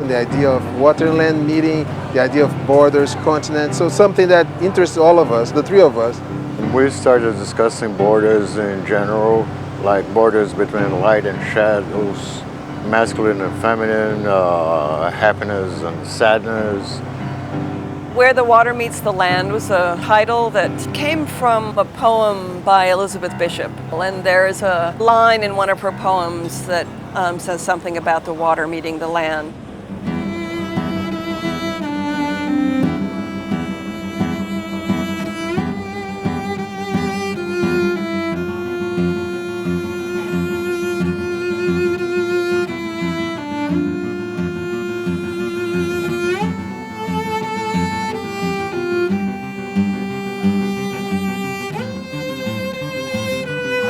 the idea of water and land meeting, the idea of borders, continents, so something that interests all of us, the three of us. We started discussing borders in general, like borders between light and shadows, masculine and feminine, happiness and sadness. Where the Water Meets the Land was a title that came from a poem by Elizabeth Bishop. And there's a line in one of her poems that says something about the water meeting the land.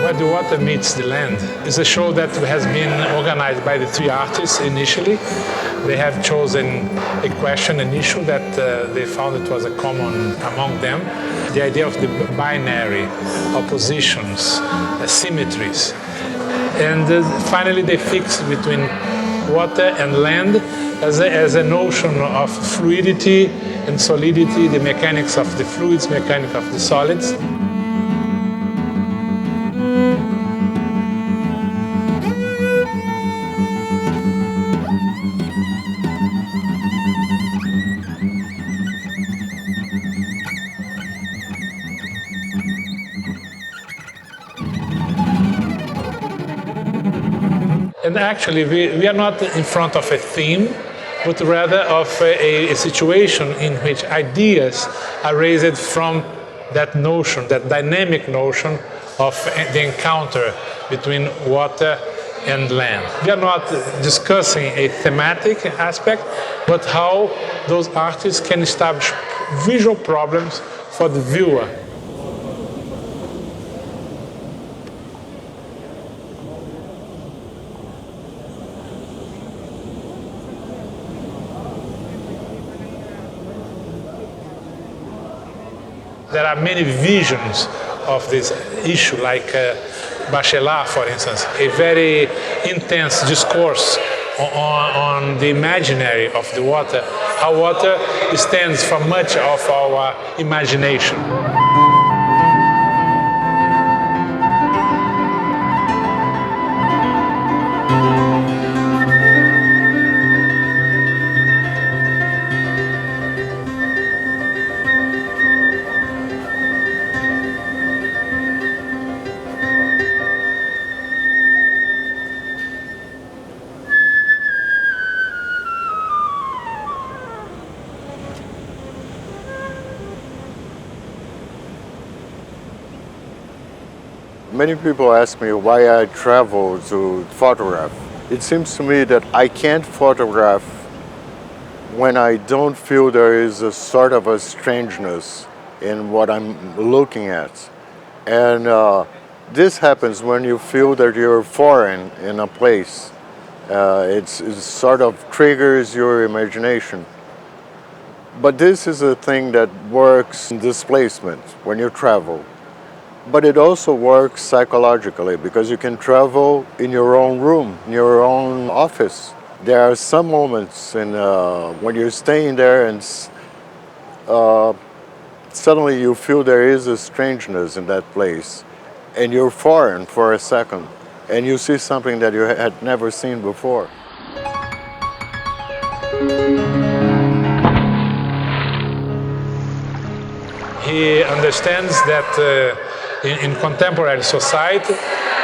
Where the Water Meets the Land is a show that has been organized by the three artists initially. They have chosen a question, an issue that they found it was a common among them. The idea of the binary, oppositions, asymmetries. And finally they fixed between water and land as a notion of fluidity and solidity, the mechanics of the fluids, mechanics of the solids. And actually, we are not in front of a theme, but rather of a situation in which ideas are raised from that notion, that dynamic notion of the encounter between water and land. We are not discussing a thematic aspect, but how those artists can establish visual problems for the viewer. There are many visions of this issue, like Bachelard, for instance, a very intense discourse on the imaginary of the water, how water stands for much of our imagination. Many people ask me why I travel to photograph. It seems to me that I can't photograph when I don't feel there is a sort of a strangeness in what I'm looking at. And this happens when you feel that you're foreign in a place. It sort of triggers your imagination. But this is a thing that works in displacement when you travel. But it also works psychologically because you can travel in your own room, in your own office. There are some moments when you're staying there and suddenly you feel there is a strangeness in that place and you're foreign for a second and you see something that you had never seen before. He understands that in contemporary society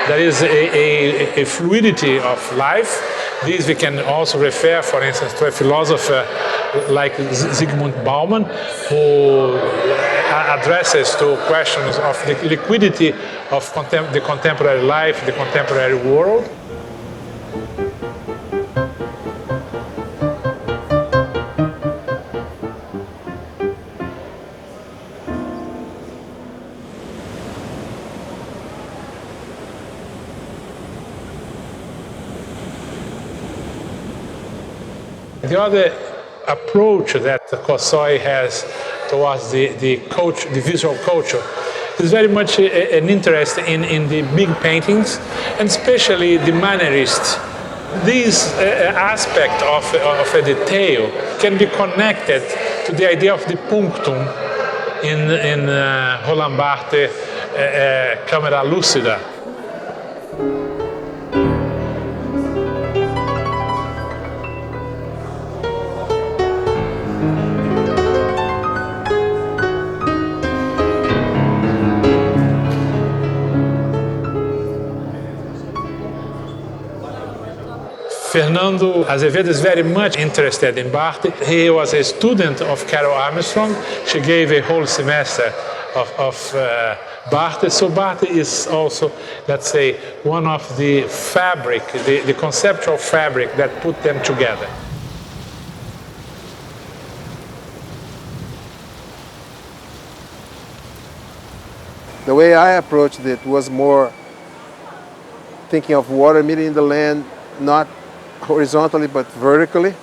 there is a fluidity of life. This we can also refer, for instance, to a philosopher like Zygmunt Bauman, who addresses to questions of the liquidity of the contemporary life, the contemporary world. The other approach that Kossoi has towards the visual culture is very much an interest in the big paintings, and especially the mannerist This aspect of a detail can be connected to the idea of the punctum in Roland Barthes' Camera Lucida. Fernando Azevedo is very much interested in Barthes. He was a student of Carol Armstrong. She gave a whole semester of Barthes. So Barthes is also, let's say, one of the fabric, the conceptual fabric that put them together. The way I approached it was more thinking of water meeting the land, not horizontally but vertically.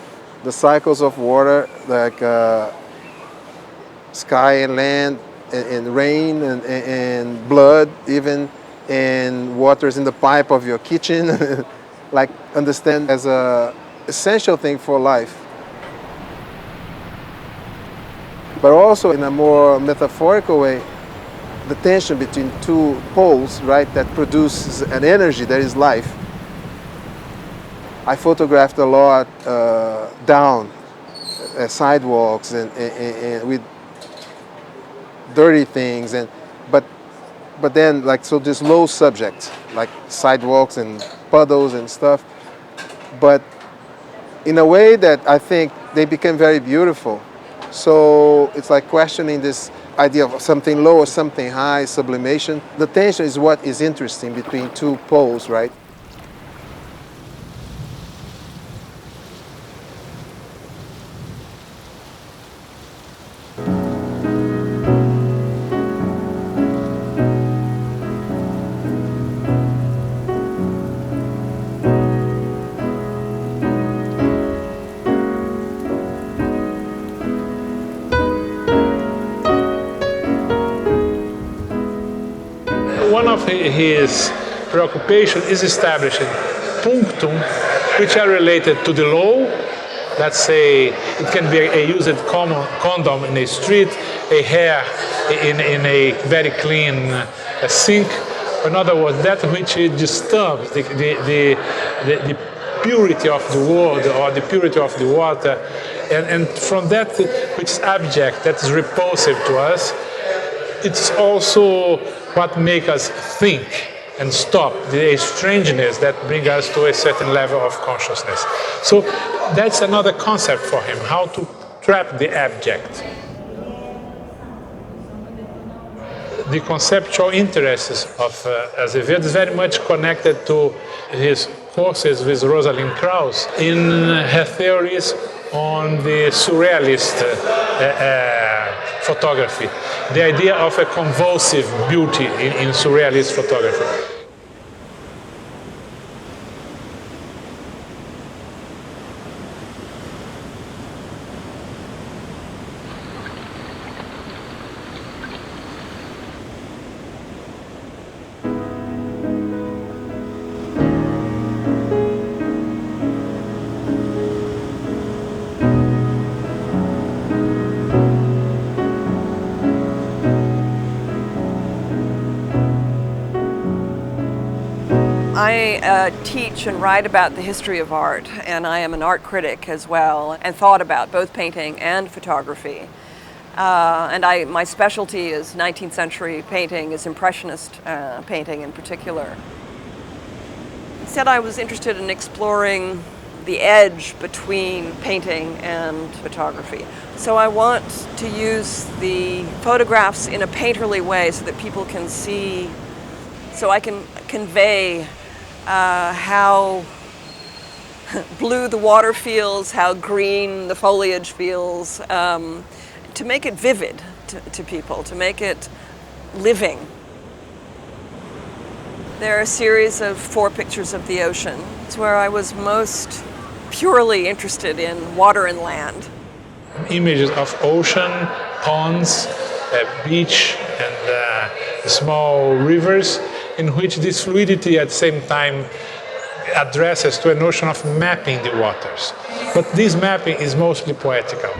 The cycles of water, like sky and land, and rain and blood even, and waters in the pipe of your kitchen, like understand as a essential thing for life. But also in a more metaphorical way, the tension between two poles, right, that produces an energy that is life. I photographed a lot down sidewalks and with dirty things, but then like so this low subject like sidewalks and puddles and stuff, but in a way that I think they became very beautiful. So it's like questioning this idea of something low or something high, sublimation. The tension is what is interesting between two poles, right? One of his preoccupations is establishing punctum, which are related to the law. Let's say it can be a used condom in a street, a hair in a very clean sink. In other words, that which disturbs the purity of the world or the purity of the water, and from that which is abject, that is repulsive to us, it's also what makes us think and stop, the strangeness that brings us to a certain level of consciousness. So that's another concept for him, how to trap the abject. The conceptual interests of Azevedo is very much connected to his courses with Rosalind Krauss in her theories on the surrealist photography, the idea of a convulsive beauty in surrealist photography. I teach and write about the history of art, and I am an art critic as well, and thought about both painting and photography. My specialty is 19th century painting, is Impressionist painting in particular. Instead, I was interested in exploring the edge between painting and photography. So I want to use the photographs in a painterly way so that people can see, so I can convey how blue the water feels, how green the foliage feels, to make it vivid to people, to make it living. There are a series of 4 pictures of the ocean. It's where I was most purely interested in water and land. Images of ocean, ponds, beach, and small rivers, in which this fluidity at the same time addresses to a notion of mapping the waters. But this mapping is mostly poetical.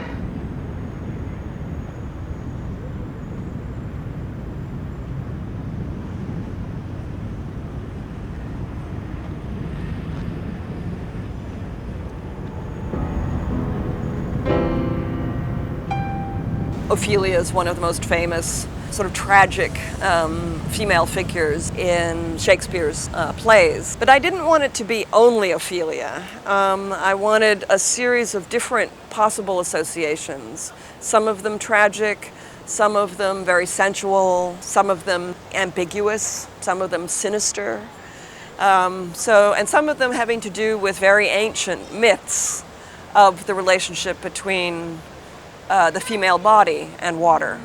Ophelia is one of the most famous sort of tragic female figures in Shakespeare's plays. But I didn't want it to be only Ophelia. I wanted a series of different possible associations, some of them tragic, some of them very sensual, some of them ambiguous, some of them sinister. And some of them having to do with very ancient myths of the relationship between the female body and water.